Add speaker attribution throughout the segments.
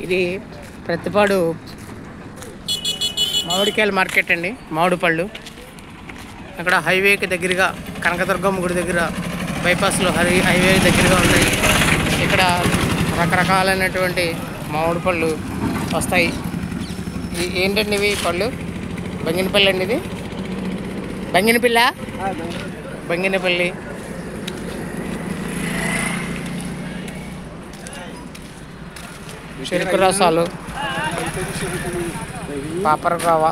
Speaker 1: ఇది ప్రతిపాడు మామిడికాయల మార్కెట్ అండి. మామిడి పళ్ళు అక్కడ హైవేకి దగ్గరగా కనకదుర్గమ్మ గుడి దగ్గర బైపాస్లో హైవే దగ్గరగా ఉంటాయి. ఇక్కడ రకరకాలైనటువంటి మామిడి పళ్ళు వస్తాయి. ఏంటండి ఇవి పళ్ళు? బంగినపల్లి అండి. ఇది బంగినపల్లి చెరుకు రసాలు, పాపరగావ,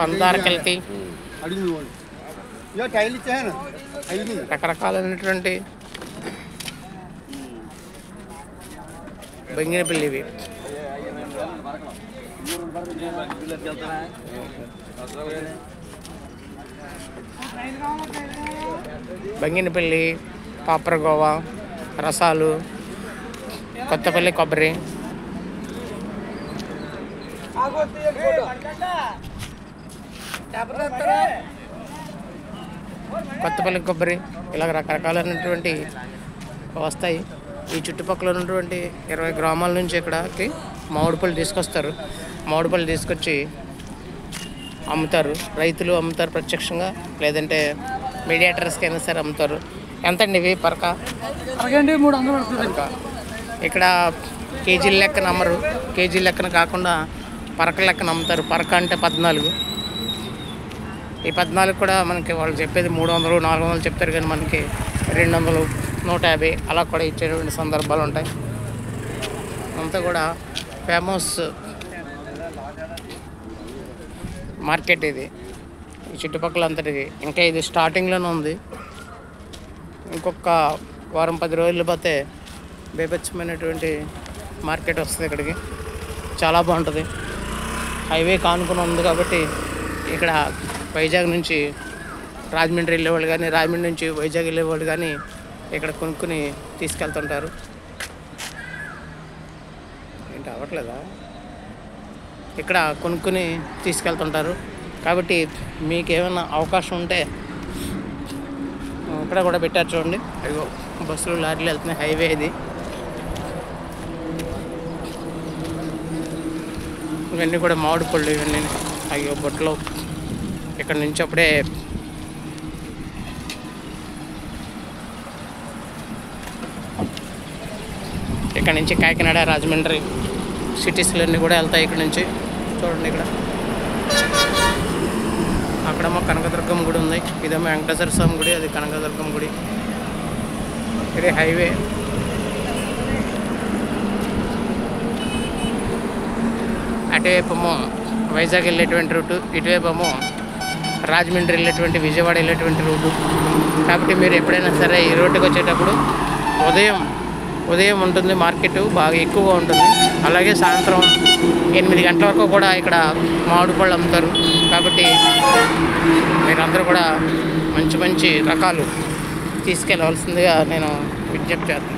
Speaker 1: పందార కల్తీ, రకరకాలైనటువంటి బంగినపల్లి ఇవి. బంగినపల్లి, పాపరగోవా, రసాలు, కొత్తపల్లి కొబ్బరి, కొత్తపల్లి కొబ్బరి ఇలా రకరకాలైనటువంటి వస్తాయి. ఈ చుట్టుపక్కల ఉన్నటువంటి 20 గ్రామాల నుంచి ఇక్కడికి మామిడి పళ్ళు తీసుకొస్తారు. మామిడి పళ్ళు తీసుకొచ్చి అమ్ముతారు. రైతులు అమ్ముతారు ప్రత్యక్షంగా, లేదంటే మీడియేటర్స్కి అయినా సరే అమ్ముతారు. ఎంతండి ఇవి పరక?
Speaker 2: 300.
Speaker 1: ఇక్కడ కేజీల లెక్కన అమ్మరు. కేజీల లెక్కన కాకుండా పరక లెక్కన అమ్ముతారు. పరక అంటే 14. ఈ 14 కూడా మనకి వాళ్ళు చెప్పేది 300, 400 చెప్తారు, కానీ మనకి 200, 150 అలా కూడా ఇచ్చేటువంటి సందర్భాలు ఉంటాయి. అంతా కూడా ఫేమస్ మార్కెట్ ఇది, ఈ చుట్టుపక్కల అంతటిది. ఇంకా ఇది స్టార్టింగ్లోనే ఉంది. ఇంకొక వారం 10 రోజులు పోతే బేబచ్చమైనటువంటి మార్కెట్ వస్తుంది ఇక్కడికి. చాలా బాగుంటుంది. హైవే కానుకొని ఉంది కాబట్టి ఇక్కడ వైజాగ్ నుంచి రాజమండ్రి వెళ్ళేవాళ్ళు కానీ, రాజమండ్రి నుంచి వైజాగ్ వెళ్ళేవాళ్ళు కానీ ఇక్కడ కొనుక్కుని తీసుకెళ్తుంటారు. ఏంటి అవ్వట్లేదా? ఇక్కడ కొనుక్కుని తీసుకెళ్తుంటారు. కాబట్టి మీకు ఏమైనా అవకాశం ఉంటే ఇక్కడ కూడా పెట్టారు చూడండి. అయ్యో బస్సులు లారీలు వెళ్తున్నాయి. హైవే ఇది. ఇవన్నీ కూడా మామిడి పళ్ళు. ఇవన్నీ అయ్యో బొట్టలు ఇక్కడ నుంచి అప్పుడే ఇక్కడ నుంచి కాకినాడ, రాజమండ్రి సిటీస్లన్నీ కూడా వెళ్తాయి ఇక్కడ నుంచి. చూడండి ఇక్కడ అక్కడేమో కనకదుర్గమ్మ గుడి ఉంది, ఇదేమో వెంకటేశ్వర స్వామి గుడి, అది కనకదుర్గమ్మ గుడి. ఇది హైవే. అటువైపేమో వైజాగ్ వెళ్ళేటువంటి రూటు, ఇటువైపేమో రాజమండ్రి వెళ్ళేటువంటి, విజయవాడ వెళ్ళేటువంటి రూటు. కాబట్టి మీరు ఎప్పుడైనా సరే ఈ రోడ్డుకి వచ్చేటప్పుడు ఉదయం ఉంటుంది మార్కెట్, బాగా ఎక్కువగా ఉంటుంది. అలాగే సాయంత్రం 8 గంటల వరకు కూడా ఇక్కడ మామిడి పళ్ళు అమ్ముతారు. కాబట్టి మీరందరూ కూడా మంచి మంచి రకాలు తీసుకెళ్ళవలసిందిగా నేను విజ్ఞప్తి చేస్తాను.